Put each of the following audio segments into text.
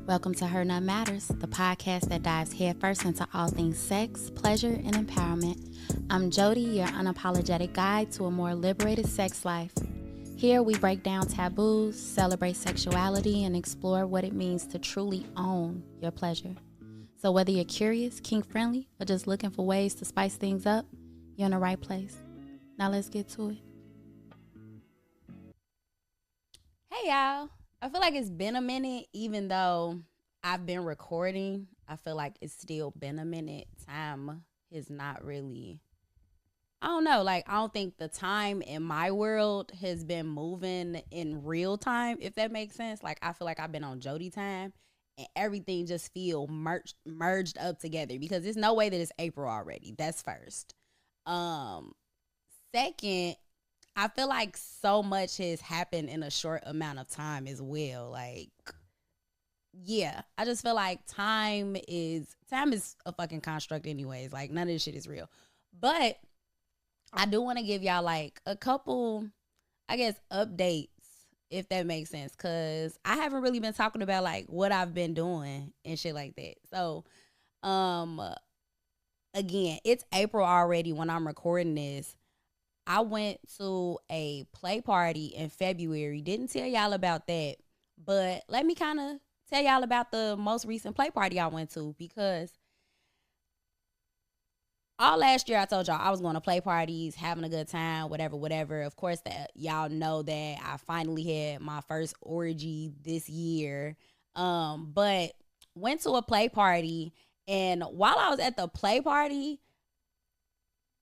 Welcome to Her None Matters, the podcast that dives headfirst into all things sex, pleasure, and empowerment. I'm Jody, your unapologetic guide to a more liberated sex life. Here we break down taboos, celebrate sexuality, and explore what it means to truly own your pleasure. So whether you're curious, kink-friendly, or just looking for ways to spice things up, you're in the right place. Now let's get to it. Hey y'all. I feel like it's been a minute, even though I've been recording. I feel like it's still been a minute. Time is not really, I don't know. Like, I don't think the time in my world has been moving in real time, if that makes sense. Like, I feel like I've been on Jody time and everything just feel merged up together because there's no way that it's April already. That's first. Second, I feel like so much has happened in a short amount of time as well. Like, yeah, I just feel like time is a fucking construct anyways. Like, none of this shit is real. But I do want to give y'all like a couple, I guess, updates, if that makes sense. Because I haven't really been talking about like what I've been doing and shit like that. So, again, it's April already when I'm recording this. I went to a play party in February. Didn't tell y'all about that. But let me kind of tell y'all about the most recent play party I went to, because all last year I told y'all I was going to play parties, having a good time, whatever. Of course, that y'all know that I finally had my first orgy this year. But went to a play party, and while I was at the play party,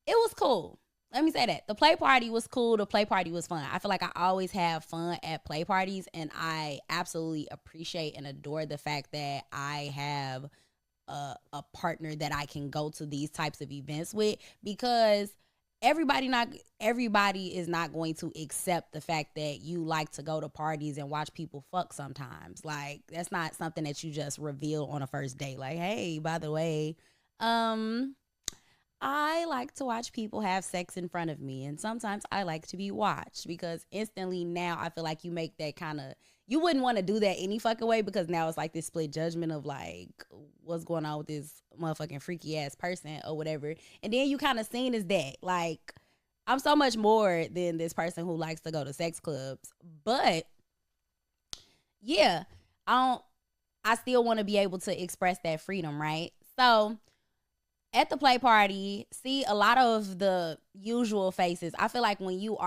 it was cool. Let me say that. The play party was cool. The play party was fun. I feel like I always have fun at play parties, and I absolutely appreciate and adore the fact that I have a partner that I can go to these types of events with, because everybody is not going to accept the fact that you like to go to parties and watch people fuck sometimes. Like, that's not something that you just reveal on a first date. Like, hey, by the way, I like to watch people have sex in front of me, and sometimes I like to be watched, because instantly now I feel like you make that kind of, you wouldn't want to do that any fucking way, because now it's like this split judgment of like, what's going on with this motherfucking freaky ass person or whatever. And then you kind of seen as that. Like, I'm so much more than this person who likes to go to sex clubs. But yeah, I still want to be able to express that freedom, right? So at the play party, see a lot of the usual faces. I feel like when you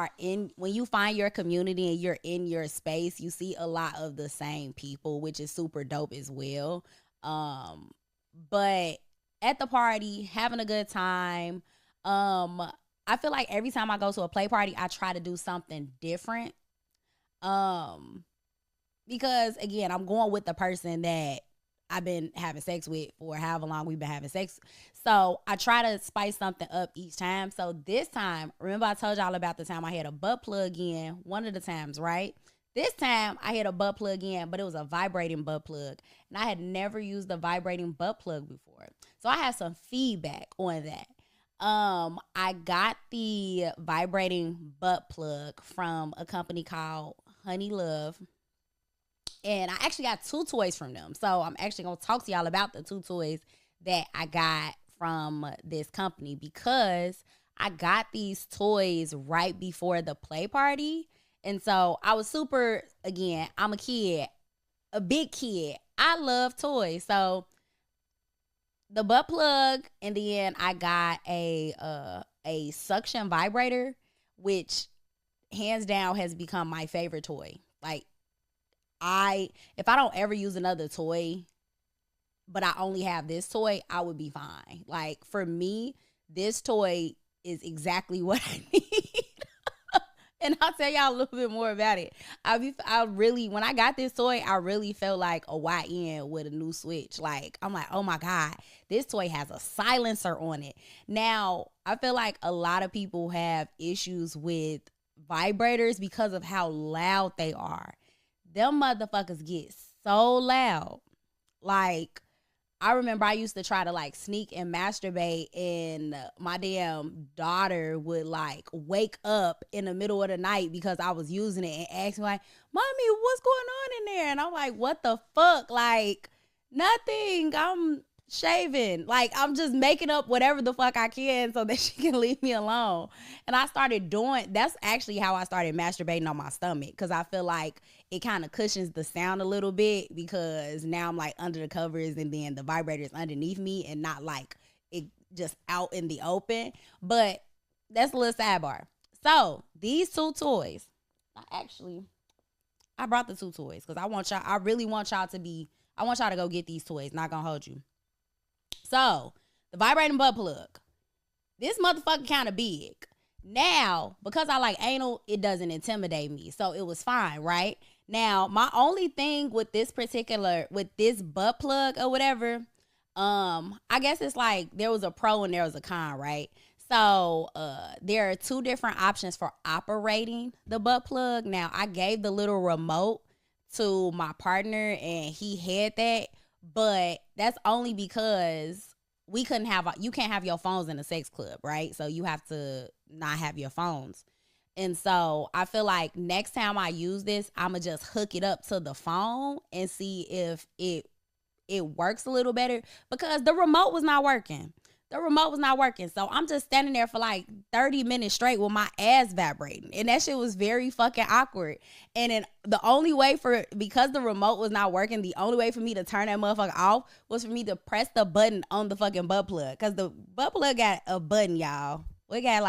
find your community and you're in your space, you see a lot of the same people, which is super dope as well. But at the party, having a good time. I feel like every time I go to a play party, I try to do something different. Because again, I'm going with the person that I've been having sex with for however long we've been having sex. So I try to spice something up each time. So this time, remember I told y'all about the time I had a butt plug in one of the times, right? This time I had a butt plug in, but it was a vibrating butt plug. And I had never used a vibrating butt plug before. So I had some feedback on that. I got the vibrating butt plug from a company called Honey Love. And I actually got 2 toys from them. So I'm actually going to talk to y'all about the 2 toys that I got from this company, because I got these toys right before the play party. And so I was super, again, I'm a kid, a big kid. I love toys. So the butt plug, and then I got a suction vibrator, which hands down has become my favorite toy. Like, if I don't ever use another toy, but I only have this toy, I would be fine. Like, for me, this toy is exactly what I need. And I'll tell y'all a little bit more about it. When I got this toy, I really felt like a YN with a new switch. Like, I'm like, oh my God, this toy has a silencer on it. Now, I feel like a lot of people have issues with vibrators because of how loud they are. Them motherfuckers get so loud. Like, I remember I used to try to like sneak and masturbate, and my damn daughter would like wake up in the middle of the night because I was using it and ask me like, "Mommy, what's going on in there. And I'm like, what the fuck? Like, nothing. I'm shaving. Like, I'm just making up whatever the fuck I can so that she can leave me alone. And I started doing, that's actually how I started masturbating on my stomach, because I feel like it kind of cushions the sound a little bit, because now I'm like under the covers and then the vibrator's underneath me and not like it just out in the open. But that's a little sidebar. So these two toys, I brought the two toys because I really want y'all to go get these toys. Not gonna hold you. So the vibrating butt plug, this motherfucker kind of big. Now, because I like anal, it doesn't intimidate me. So it was fine, right? Now, my only thing with this butt plug or whatever, I guess it's like there was a pro and there was a con, right? So there are two different options for operating the butt plug. Now, I gave the little remote to my partner and he had that, but that's only because you can't have your phones in a sex club, right? So you have to not have your phones. And so I feel like next time I use this, I'ma just hook it up to the phone and see if it works a little better, because the remote was not working. So I'm just standing there for like 30 minutes straight with my ass vibrating. And that shit was very fucking awkward. And then because the remote was not working, the only way for me to turn that motherfucker off was for me to press the button on the fucking butt plug. Because the butt plug got a button, y'all. It got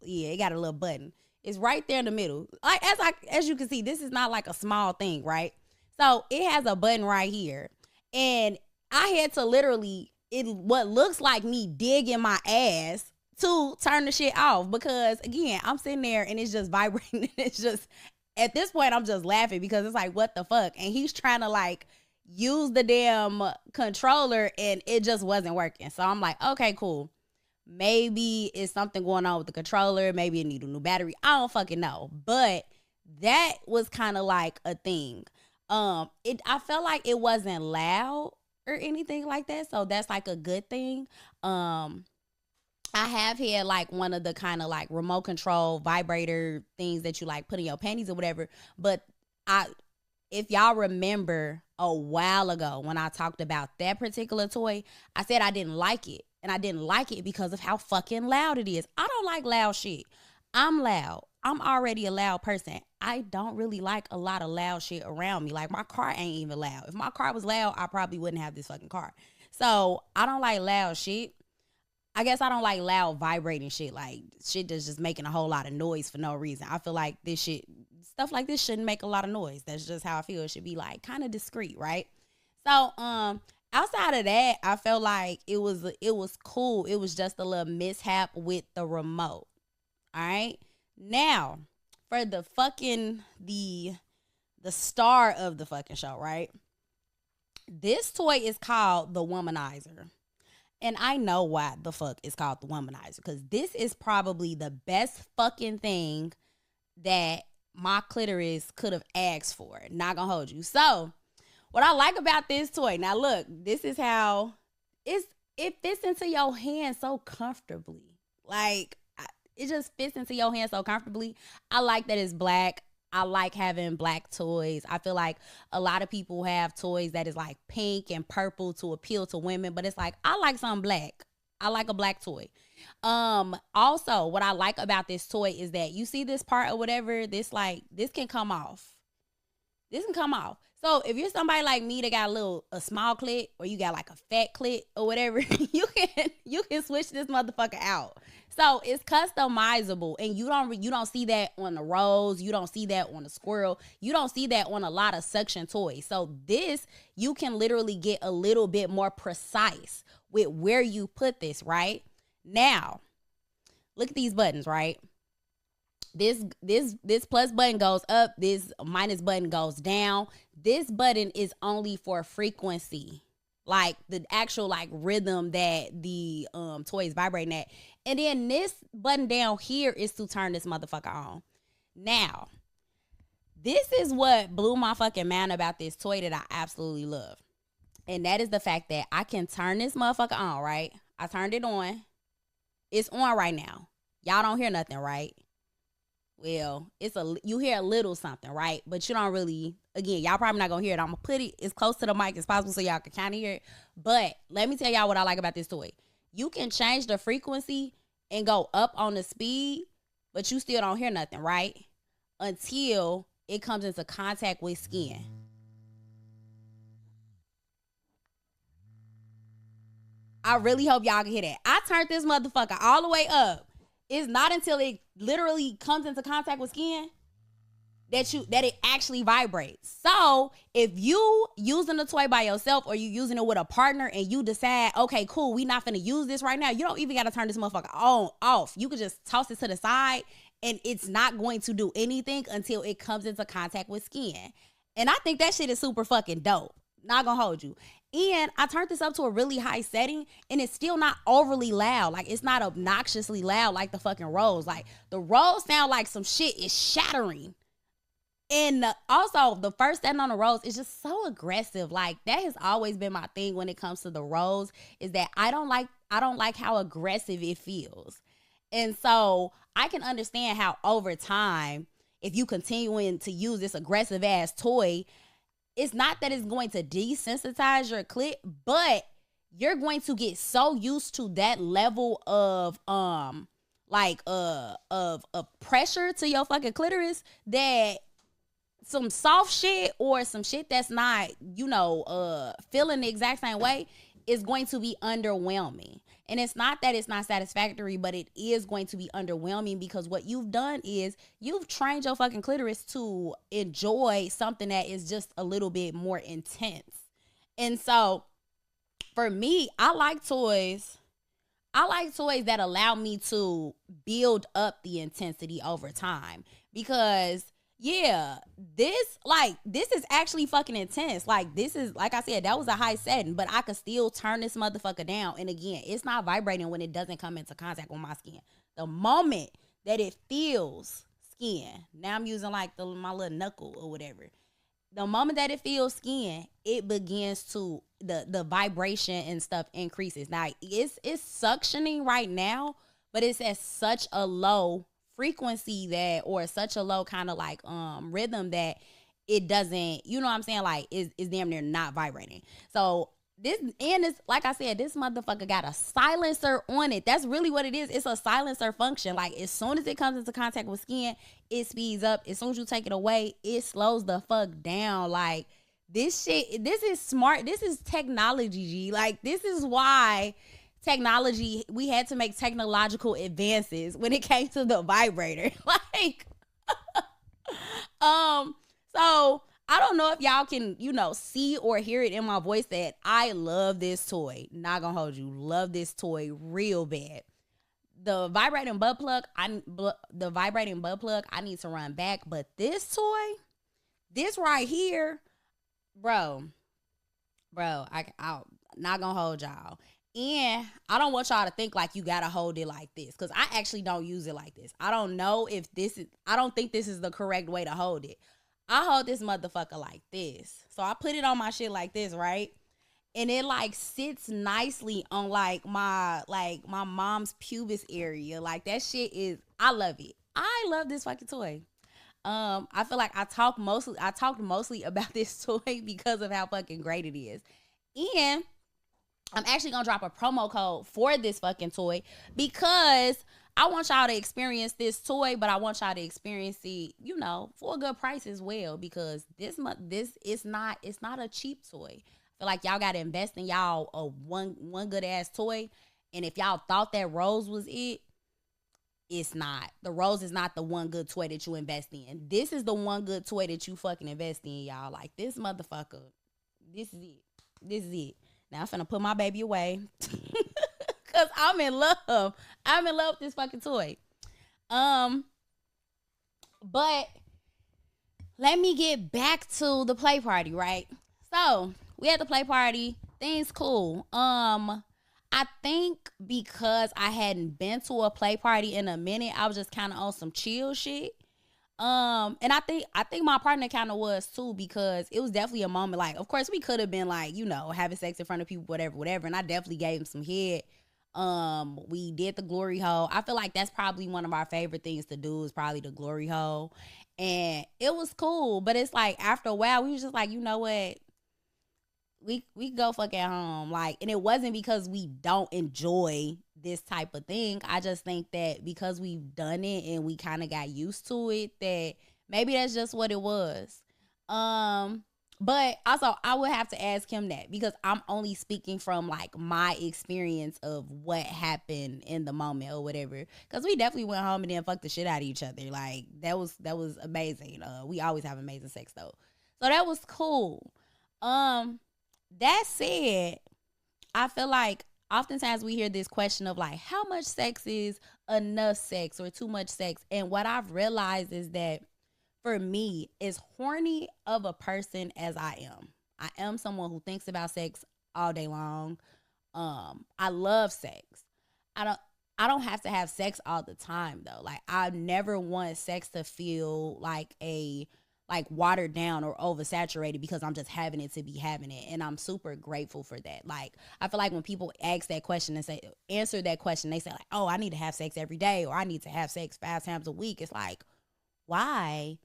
it got a little button. It's right there in the middle. Like as you can see, this is not like a small thing, right? So it has a button right here. And I had to literally, what looks like me digging my ass to turn the shit off, because again, I'm sitting there and it's just vibrating. It's just, at this point, I'm just laughing because it's like, what the fuck? And he's trying to like use the damn controller and it just wasn't working. So I'm like, okay, cool. Maybe it's something going on with the controller. Maybe it need a new battery. I don't fucking know. But that was kind of like a thing. I felt like it wasn't loud or anything like that, so that's like a good thing. I have had like one of the kind of like remote control vibrator things that you like put in your panties or whatever, but if y'all remember a while ago when I talked about that particular toy, I said I didn't like it, and I didn't like it because of how fucking loud it is. I don't like loud shit. I'm loud. I'm already a loud person. I don't really like a lot of loud shit around me. Like, my car ain't even loud. If my car was loud, I probably wouldn't have this fucking car. So I don't like loud shit. I guess I don't like loud vibrating shit. Like, shit that's just making a whole lot of noise for no reason. I feel like stuff like this shouldn't make a lot of noise. That's just how I feel. It should be like kind of discreet, right? So outside of that, I felt like it was cool. It was just a little mishap with the remote. All right. Now, for the star of the fucking show, right? This toy is called the Womanizer. And I know why the fuck it's called the Womanizer, because this is probably the best fucking thing that my clitoris could have asked for. Not gonna hold you. So, what I like about this toy, now look, this is how it fits into your hand so comfortably. Like, it just fits into your hand so comfortably. I like that it's black. I like having black toys. I feel like a lot of people have toys that is like pink and purple to appeal to women, but it's like, I like something black. I like a black toy. Also, what I like about this toy is that you see this part or whatever, this can come off. This can come off. So if you're somebody like me that got a small clit, or you got like a fat clit or whatever, you can switch this motherfucker out. So it's customizable, and you don't see that on the rose, you don't see that on the squirrel, you don't see that on a lot of suction toys. So this, you can literally get a little bit more precise with where you put this, right? Now, look at these buttons, right? This plus button goes up, this minus button goes down. This button is only for frequency, like the actual like rhythm that the toy is vibrating at. And then this button down here is to turn this motherfucker on. Now, this is what blew my fucking mind about this toy that I absolutely love. And that is the fact that I can turn this motherfucker on, right? I turned it on. It's on right now. Y'all don't hear nothing, right? well, you hear a little something, right? But you don't really, again, y'all probably not gonna hear it. I'm gonna put it as close to the mic as possible so y'all can kind of hear it. But let me tell y'all what I like about this toy. You can change the frequency and go up on the speed, but you still don't hear nothing, right? Until it comes into contact with skin. I really hope y'all can hear that. I turned this motherfucker all the way up. It's not until it literally comes into contact with skin that it actually vibrates. So if you using the toy by yourself or you using it with a partner and you decide, okay, cool, we not finna use this right now, you don't even gotta turn this motherfucker off. You could just toss it to the side and it's not going to do anything until it comes into contact with skin. And I think that shit is super fucking dope. Not gonna hold you. And I turned this up to a really high setting and it's still not overly loud. Like, it's not obnoxiously loud like the fucking Rose. Like, the Rose sound like some shit is shattering. And also, the first setting on the Rose is just so aggressive. Like, that has always been my thing when it comes to the Rose, is that I don't like how aggressive it feels. And so I can understand how over time, if you continuing to use this aggressive ass toy, it's not that it's going to desensitize your clit, but you're going to get so used to that level of pressure to your fucking clitoris that some soft shit or some shit that's not, feeling the exact same way is going to be underwhelming. And it's not that it's not satisfactory, but it is going to be underwhelming because what you've done is you've trained your fucking clitoris to enjoy something that is just a little bit more intense. And so for me, I like toys that allow me to build up the intensity over time because this is actually fucking intense. Like, this is, like I said, that was a high setting, but I could still turn this motherfucker down. And again, it's not vibrating when it doesn't come into contact with my skin. The moment that it feels skin, now I'm using like my little knuckle or whatever. The moment that it feels skin, it begins to, the vibration and stuff increases. Now, it's suctioning right now, but it's at such a low frequency that, or such a low kind of like rhythm that it doesn't, you know what I'm saying, like is damn near not vibrating. So this, like I said, this motherfucker got a silencer on it. That's really what it is. It's a silencer function. Like, as soon as it comes into contact with skin, it speeds up. As soon as you take it away, it slows the fuck down. Like, this shit, this is smart. This is technology, G. Like, this is why technology, we had to make technological advances when it came to the vibrator. Like, so I don't know if y'all can, see or hear it in my voice that I love this toy. Not gonna hold you. Love this toy real bad. The vibrating butt plug, I need to run back. But this toy, this right here, bro, I'm not gonna hold y'all. And I don't want y'all to think like you gotta hold it like this, because I actually don't use it like this. I don't think this is the correct way to hold it. I hold this motherfucker like this. So I put it on my shit like this, right? And it like sits nicely on like my mom's pubis area. Like, that shit is, I love it. I love this fucking toy. I feel like I talked mostly about this toy because of how fucking great it is. And I'm actually gonna drop a promo code for this fucking toy because I want y'all to experience this toy, but I want y'all to experience it, for a good price as well, because this is not a cheap toy. I feel like y'all gotta invest in y'all a one good ass toy. And if y'all thought that Rose was it, it's not. The Rose is not the one good toy that you invest in. This is the one good toy that you fucking invest in, y'all. Like, this motherfucker, this is it. This is it. Now I'm finna put my baby away because I'm in love. I'm in love with this fucking toy. But let me get back to the play party, right? So we had the play party. Things cool. I think because I hadn't been to a play party in a minute, I was just kind of on some chill shit. And I think my partner kind of was too, because it was definitely a moment, like, of course we could have been like, having sex in front of people, whatever. And I definitely gave him some head. We did the glory hole. I feel like that's probably one of our favorite things to do is probably the glory hole. And it was cool, but it's like after a while we was just like, you know what? We go fuck at home. Like, and it wasn't because we don't enjoy this type of thing. I just think that because we've done it and we kind of got used to it, that maybe that's just what it was. But also I would have to ask him that because I'm only speaking from like my experience of what happened in the moment or whatever. Cause we definitely went home and then fucked the shit out of each other. Like that was amazing. We always have amazing sex though. So that was cool. That said, I feel like oftentimes we hear this question of like, how much sex is enough sex or too much sex? And what I've realized is that for me, as horny of a person as I am someone who thinks about sex all day long. I love sex. I don't I don't have to have sex all the time though. Like I never want sex to feel like watered down or oversaturated because I'm just having it to be having it. And I'm super grateful for that. Like I feel like when people ask that question and say answer that question, they say like, oh, I need to have sex every day or I need to have sex 5 times a week. It's like, why?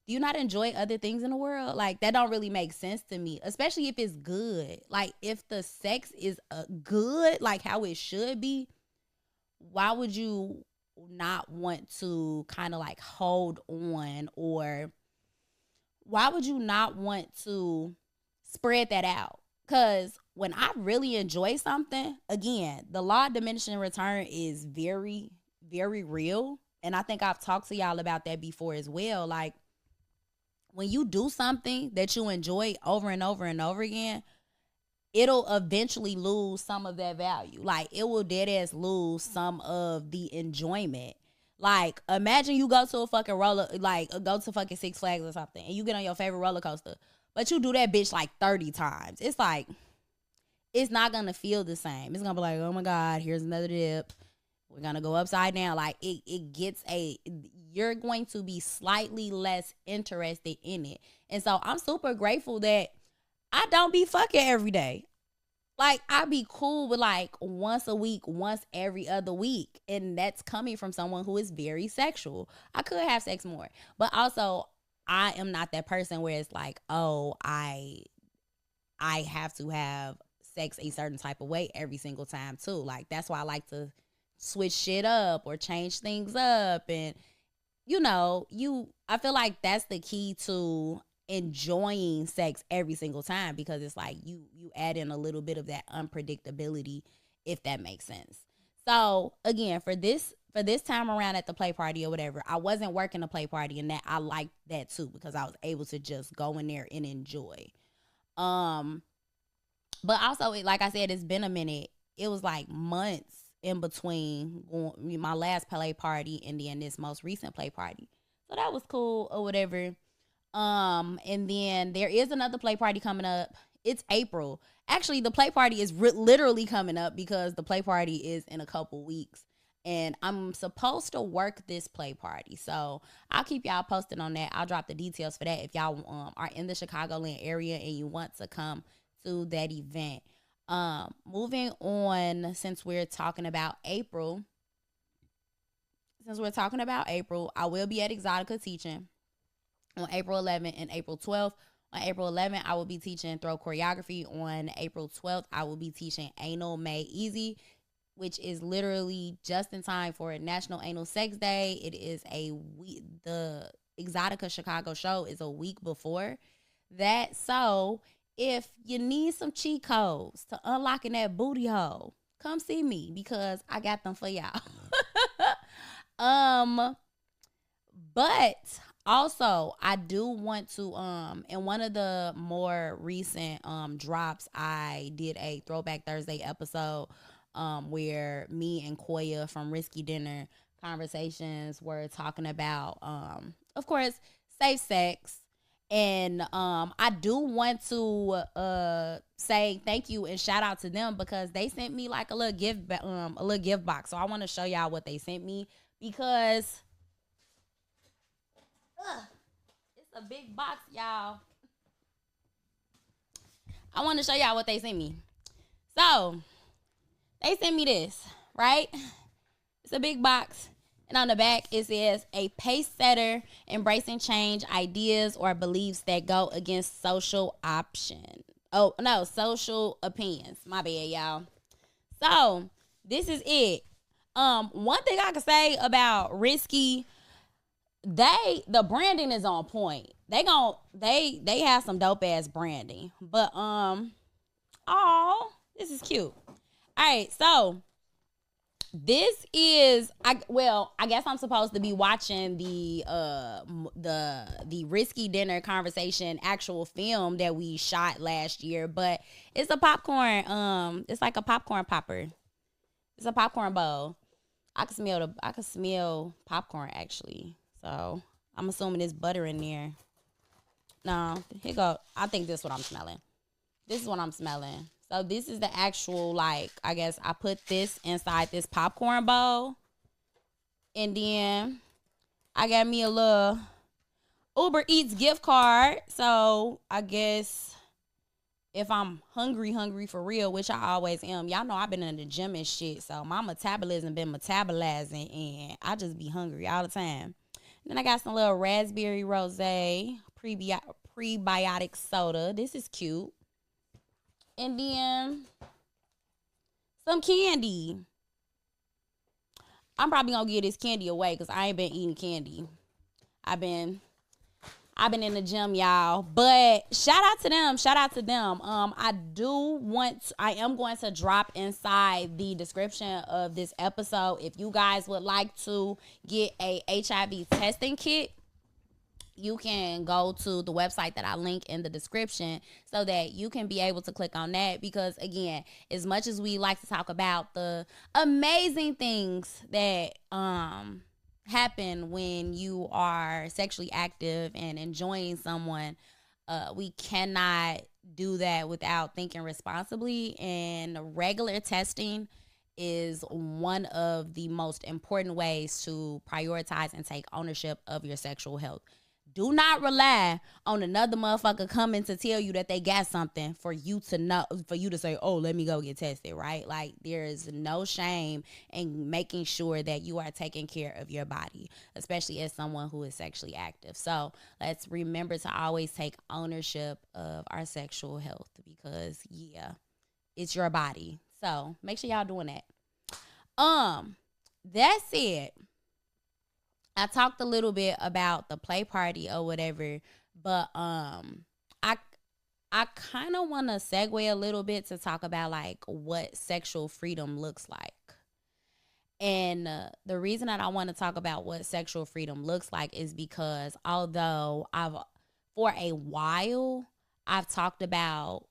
Do you not enjoy other things in the world? Like that don't really make sense to me, especially if it's good. Like if the sex is good, like how it should be, why would you not want to kind of like hold on, or why would you not want to spread that out? Because when I really enjoy something, again, the law of diminishing return is very, very real. And I think I've talked to y'all about that before as well. Like when you do something that you enjoy over and over and over again, it'll eventually lose some of that value. Like it will dead ass lose some of the enjoyment. Like imagine you go to a fucking go to fucking Six Flags or something and you get on your favorite roller coaster, but you do that bitch like 30 times. It's like, it's not gonna feel the same. It's gonna be like, oh my God, here's another dip. We're gonna go upside down. Like you're going to be slightly less interested in it. And so I'm super grateful that I don't be fucking every day. Like I be cool with like once a week, once every other week. And that's coming from someone who is very sexual. I could have sex more. But also I am not that person where it's like, oh, I have to have sex a certain type of way every single time too. Like that's why I like to switch shit up or change things up. And I feel like that's the key to enjoying sex every single time, because it's like you add in a little bit of that unpredictability, if that makes sense. So again, for this time around at the play party or whatever, I wasn't working a play party, and that I liked that too because I was able to just go in there and enjoy. But also, like I said, it's been a minute. It was like months in between my last play party and then this most recent play party. So that was cool or whatever. And then there is another play party coming up. It's April. Actually, the play party is literally coming up because the play party is in a couple weeks. And I'm supposed to work this play party. So I'll keep y'all posted on that. I'll drop the details for that if y'all are in the Chicagoland area and you want to come to that event. Moving on, since we're talking about April, I will be at Exotica teaching on April 11th and April 12th. On April 11th, I will be teaching throw choreography. On April 12th, I will be teaching Anal Made Easy, which is literally just in time for National Anal Sex Day. It is the Exotica Chicago show is a week before that. So if you need some cheat codes to unlocking that booty hole, come see me because I got them for y'all. But also I do want to in one of the more recent drops, I did a Throwback Thursday episode where me and Koya from Risky Dinner Conversations were talking about of course safe sex. And I do want to say thank you and shout out to them because they sent me like a little gift box. So I want to show y'all what they sent me because it's a big box, y'all. I want to show y'all what they sent me. So they sent me this. right? It's a big box. And on the back, it says a pace setter embracing change, ideas, or beliefs that go against social option. Oh, no, social opinions. My bad, y'all. So, this is it. One thing I can say about Risky, the branding is on point. They have some dope ass branding. But this is cute. All right, so this is I guess I'm supposed to be watching the Risky Dinner Conversation actual film that we shot last year, but it's a popcorn it's like a popcorn popper. It's a popcorn bowl. I can smell popcorn actually. So, I'm assuming there's butter in there. No, here go. I think this is what I'm smelling. This is what I'm smelling. So this is the actual, like, I guess I put this inside this popcorn bowl. And then I got me a little Uber Eats gift card. So I guess if I'm hungry for real, which I always am. Y'all know I've been in the gym and shit. So my metabolism been metabolizing and I just be hungry all the time. Then I got some little raspberry rosé prebiotic soda. This is cute. And then some candy. I'm probably gonna give this candy away because I ain't been eating candy. I've been in the gym, y'all. But shout out to them. I am going to drop inside the description of this episode. If you guys would like to get a HIV testing kit, you can go to the website that I link in the description so that you can be able to click on that. Because again, as much as we like to talk about the amazing things that happen when you are sexually active and enjoying someone, we cannot do that without thinking responsibly. And regular testing is one of the most important ways to prioritize and take ownership of your sexual health. Do not rely on another motherfucker coming to tell you that they got something for you to know, for you to say, oh, let me go get tested, right? Like, there is no shame in making sure that you are taking care of your body, especially as someone who is sexually active. So let's remember to always take ownership of our sexual health because, yeah, it's your body. So make sure y'all doing that. That said, I talked a little bit about the play party or whatever, but I kind of want to segue a little bit to talk about like what sexual freedom looks like. And the reason that I want to talk about what sexual freedom looks like is because although for a while I've talked about,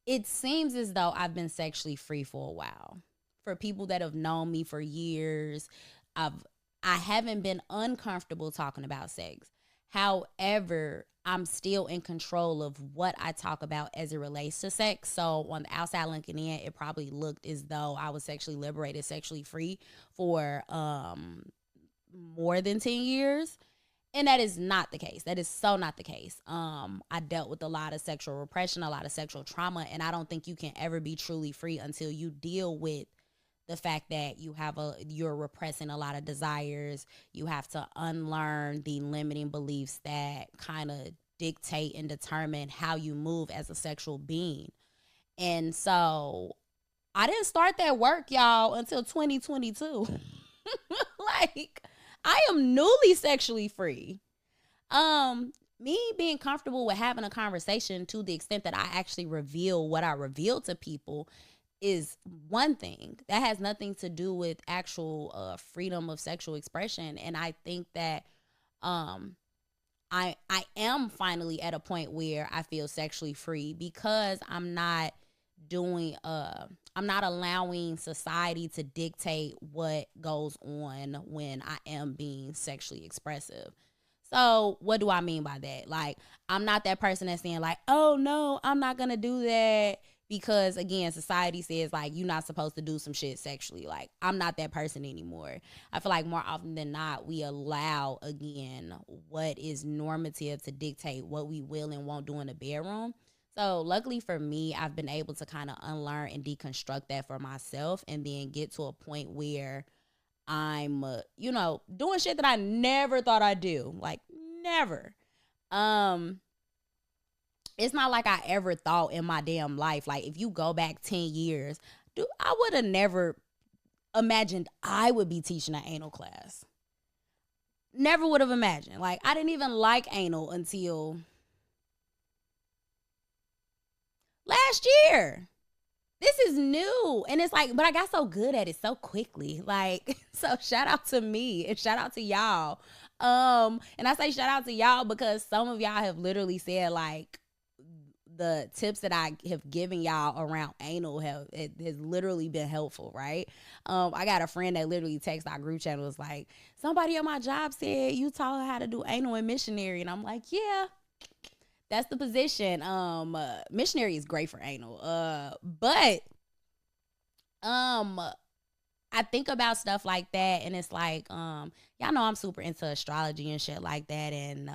it seems as though I've been sexually free for a while. For people that have known me for years, I haven't been uncomfortable talking about sex. However, I'm still in control of what I talk about as it relates to sex. So on the outside looking in, it probably looked as though I was sexually liberated, sexually free for more than 10 years. And that is not the case. That is so not the case. I dealt with a lot of sexual repression, a lot of sexual trauma, and I don't think you can ever be truly free until you deal with the fact that you're repressing a lot of desires. You have to unlearn the limiting beliefs that kind of dictate and determine how you move as a sexual being. And so I didn't start that work, y'all, until 2022. Like, I am newly sexually free. Me being comfortable with having a conversation to the extent that I actually reveal what I reveal to people is one thing. That has nothing to do with actual freedom of sexual expression. And I think that I am finally at a point where I feel sexually free because I'm not allowing society to dictate what goes on when I am being sexually expressive. So what do I mean by that? Like, I'm not that person that's saying like, oh no, I'm not gonna do that because, again, society says like you're not supposed to do some shit sexually. Like, I'm not that person anymore. I feel like more often than not, we allow, again, what is normative to dictate what we will and won't do in the bedroom. So luckily for me, I've been able to kind of unlearn and deconstruct that for myself and then get to a point where I'm, doing shit that I never thought I'd do. Like, never. Um, it's not like I ever thought in my damn life, like, if you go back 10 years, dude, I would have never imagined I would be teaching an anal class. Never would have imagined. Like, I didn't even like anal until last year. This is new. And it's like, but I got so good at it so quickly. Like, so shout out to me and shout out to y'all. And I say shout out to y'all because some of y'all have literally said, like, the tips that I have given y'all around anal has literally been helpful, right? I got a friend that literally texted our group chat and was like, somebody at my job said you taught her how to do anal and missionary. And I'm like, yeah, that's the position. Missionary is great for anal. But I think about stuff like that, and it's like, y'all know I'm super into astrology and shit like that, and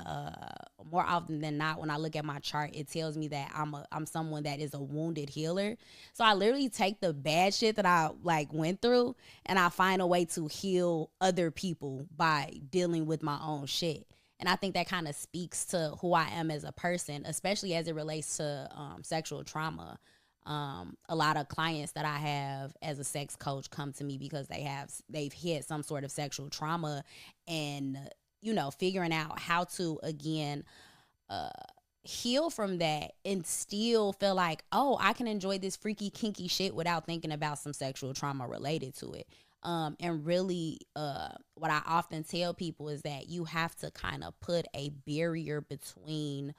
more often than not, when I look at my chart, it tells me that I'm someone that is a wounded healer. So I literally take the bad shit that I like went through, and I find a way to heal other people by dealing with my own shit. And I think that kind of speaks to who I am as a person, especially as it relates to sexual trauma. A lot of clients that I have as a sex coach come to me because they've hit some sort of sexual trauma, and figuring out how to again heal from that and still feel like, oh, I can enjoy this freaky kinky shit without thinking about some sexual trauma related to it. And really, what I often tell people is that you have to kind of put a barrier between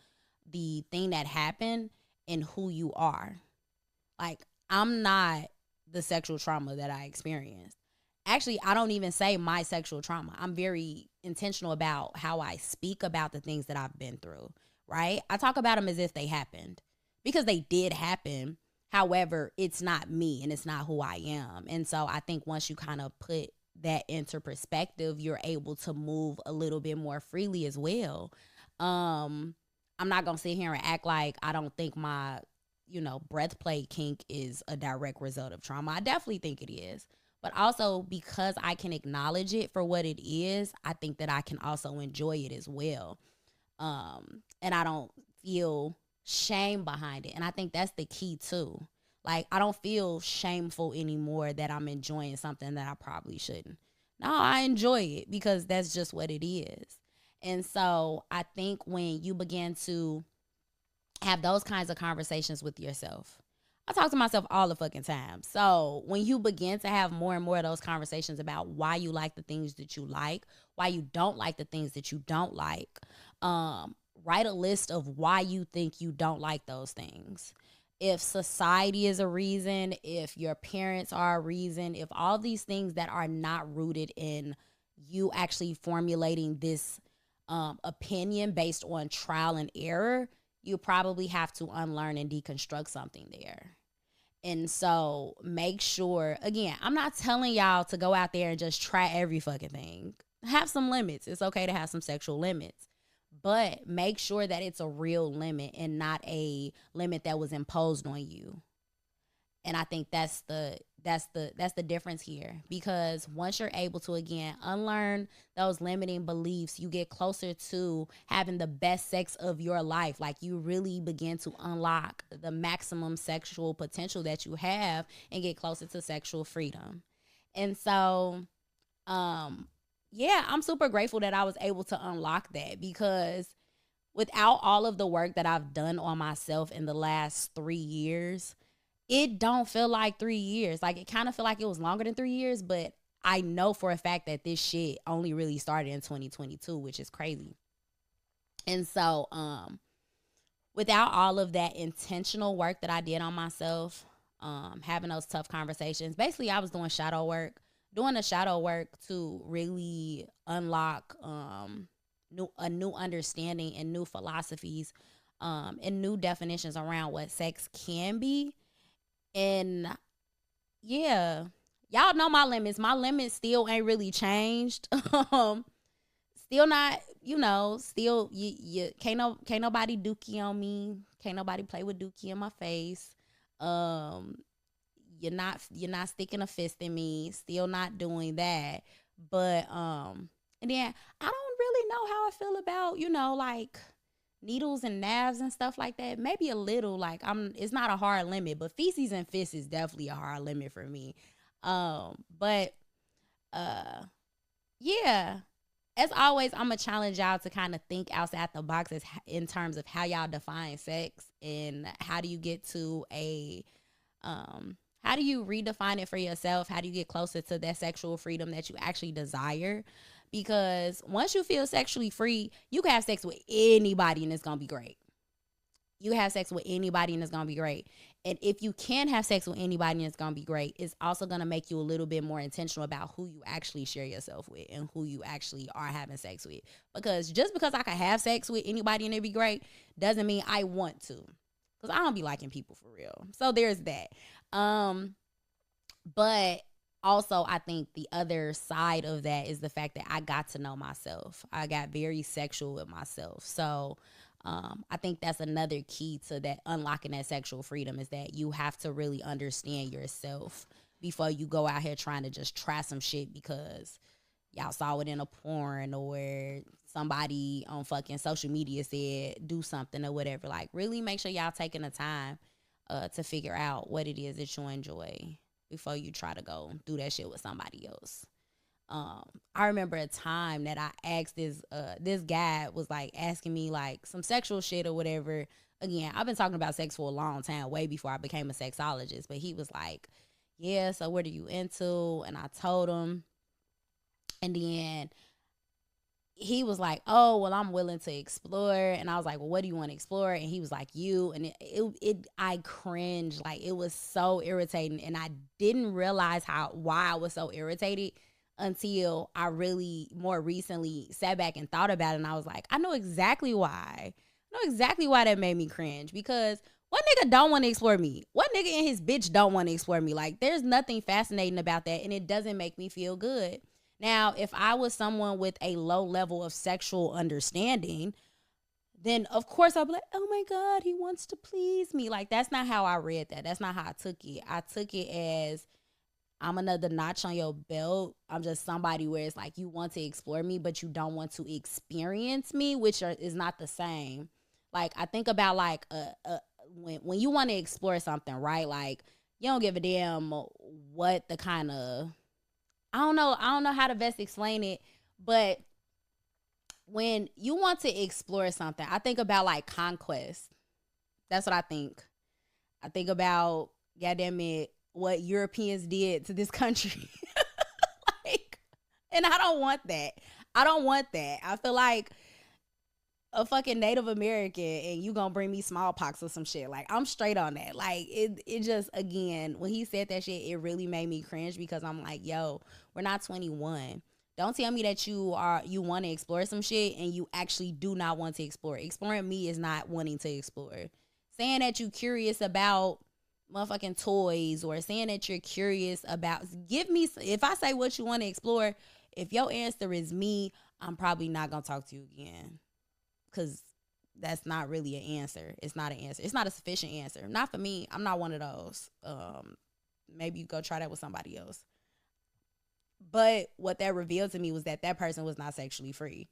the thing that happened and who you are. Like, I'm not the sexual trauma that I experienced. Actually, I don't even say my sexual trauma. I'm very intentional about how I speak about the things that I've been through, right? I talk about them as if they happened because they did happen. However, it's not me and it's not who I am. And so I think once you kind of put that into perspective, you're able to move a little bit more freely as well. I'm not going to sit here and act like I don't think my breath play kink is a direct result of trauma. I definitely think it is. But also because I can acknowledge it for what it is, I think that I can also enjoy it as well. And I don't feel shame behind it. And I think that's the key too. Like, I don't feel shameful anymore that I'm enjoying something that I probably shouldn't. No, I enjoy it because that's just what it is. And so I think when you begin to have those kinds of conversations with yourself. I talk to myself all the fucking time. So when you begin to have more and more of those conversations about why you like the things that you like, why you don't like the things that you don't like, write a list of why you think you don't like those things. If society is a reason, if your parents are a reason, if all these things that are not rooted in you actually formulating this opinion based on trial and error, you probably have to unlearn and deconstruct something there. And so make sure, again, I'm not telling y'all to go out there and just try every fucking thing. Have some limits. It's okay to have some sexual limits. But make sure that it's a real limit and not a limit that was imposed on you. And I think that's the difference here, because once you're able to again unlearn those limiting beliefs, you get closer to having the best sex of your life. Like, you really begin to unlock the maximum sexual potential that you have and get closer to sexual freedom. And so I'm super grateful that I was able to unlock that, because without all of the work that I've done on myself in the last 3 years, it don't feel like 3 years. Like, it kind of feel like it was longer than 3 years, but I know for a fact that this shit only really started in 2022, which is crazy. And so, without all of that intentional work that I did on myself, having those tough conversations, basically I was doing the shadow work to really unlock a new understanding and new philosophies, and new definitions around what sex can be. And yeah, y'all know my limits. My limits still ain't really changed. Still not, still you can't nobody dookie on me. Can't nobody play with dookie in my face. Um, you're not sticking a fist in me. Still not doing that. But and then I don't really know how I feel about, like needles and nabs and stuff like that. Maybe a little, like it's not a hard limit, but feces and fists is definitely a hard limit for me. But uh yeah. As always, I'm gonna challenge y'all to kind of think outside the box in terms of how y'all define sex and how do you get to how do you redefine it for yourself? How do you get closer to that sexual freedom that you actually desire? Because once you feel sexually free, you can have sex with anybody and it's gonna be great. You have sex with anybody and it's gonna be great. And if you can have sex with anybody and it's gonna be great, it's also gonna make you a little bit more intentional about who you actually share yourself with and who you actually are having sex with. Because just because I can have sex with anybody and it be great doesn't mean I want to. Because I don't be liking people for real. So there's that. But also I think the other side of that is the fact that I got to know myself. I got very sexual with myself. So I think that's another key to that unlocking that sexual freedom is that you have to really understand yourself before you go out here trying to just try some shit because y'all saw it in a porn or somebody on fucking social media said do something or whatever. Like, really make sure y'all taking the time to figure out what it is that you enjoy before you try to go do that shit with somebody else. I remember a time that I asked this guy was like asking me like some sexual shit or whatever. Again, I've been talking about sex for a long time, way before I became a sexologist. But he was like, "Yeah, so what are you into?" And I told him, and then he was like, "Oh, well, I'm willing to explore." And I was like, "Well, what do you want to explore?" And he was like, "You." And I cringed, like it was so irritating, and I didn't realize why I was so irritated until I really more recently sat back and thought about it. And I was like, I know exactly why. I know exactly why that made me cringe, because what nigga don't want to explore me? What nigga and his bitch don't want to explore me? Like, there's nothing fascinating about that, and it doesn't make me feel good. Now, if I was someone with a low level of sexual understanding, then of course I'll be like, oh my God, he wants to please me. Like, that's not how I read that. That's not how I took it. I took it as I'm another notch on your belt. I'm just somebody where it's like you want to explore me, but you don't want to experience me, which is not the same. Like, I think about like when you want to explore something, right? Like, you don't give a damn what the kind of I don't know how to best explain it, but when you want to explore something, I think about like conquest. That's what I think. I think about, goddamn it, what Europeans did to this country. Like, and I don't want that. I don't want that. I feel like a fucking Native American and you gonna bring me smallpox or some shit. Like, I'm straight on that. Like, it just, again, when he said that shit, it really made me cringe because I'm like, yo, we're not 21. Don't tell me that you want to explore some shit and you actually do not want to explore. Exploring me is not wanting to explore. Saying that you curious about motherfucking toys or saying that you're curious about, if I say what you want to explore, if your answer is me, I'm probably not gonna talk to you again, because that's not really an answer. It's not an answer. It's not a sufficient answer. Not for me. I'm not one of those. Maybe you go try that with somebody else. But what that revealed to me was that person was not sexually free.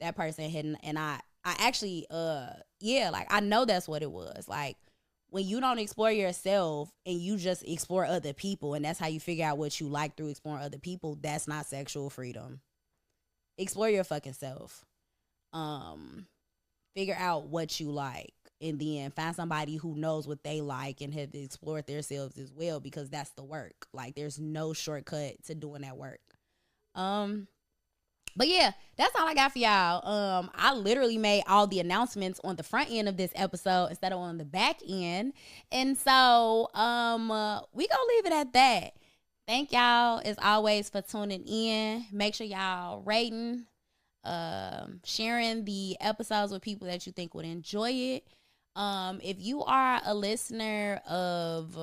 That person hadn't, and I actually, like, I know that's what it was. Like, when you don't explore yourself and you just explore other people, and that's how you figure out what you like through exploring other people, that's not sexual freedom. Explore your fucking self. Figure out what you like, and then find somebody who knows what they like and have explored themselves as well, because that's the work. Like, there's no shortcut to doing that work. But yeah, that's all I got for y'all. I literally made all the announcements on the front end of this episode instead of on the back end. And so we gonna leave it at that. Thank y'all as always for tuning in. Make sure y'all rating, sharing the episodes with people that you think would enjoy it. If you are a listener of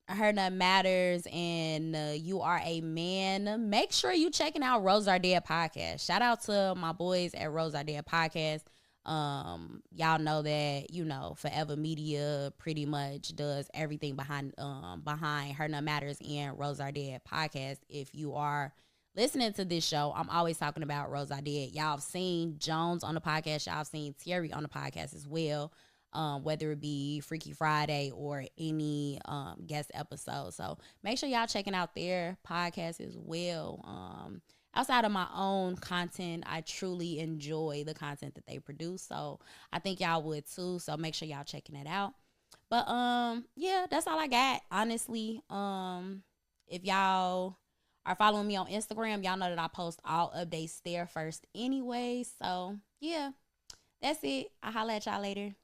Her Nut Matters and you are a man, make sure you checking out Rose Are Dead podcast. Shout out to my boys at Rose Are Dead podcast. Y'all know that, you know, Forever Media pretty much does everything behind Her Nut Matters and Rose Are Dead podcast. If you are listening to this show, I'm always talking about Rose Are Dead. Y'all have seen Jones on the podcast. Y'all have seen Terry on the podcast as well. Whether it be Freaky Friday or any guest episode. So make sure y'all checking out their podcast as well. Outside of my own content, I truly enjoy the content that they produce. So I think y'all would too. So make sure y'all checking it out. But yeah, that's all I got. Honestly, if y'all are following me on Instagram, y'all know that I post all updates there first anyway. So yeah, that's it. I'll holla at y'all later.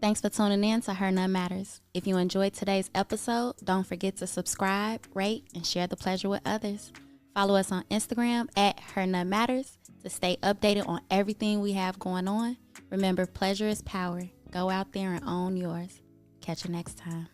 Thanks for tuning in to Her Nut Matters. If you enjoyed today's episode, don't forget to subscribe, rate, and share the pleasure with others. Follow us on Instagram at Her Nut Matters to stay updated on everything we have going on. Remember, pleasure is power. Go out there and own yours. Catch you next time.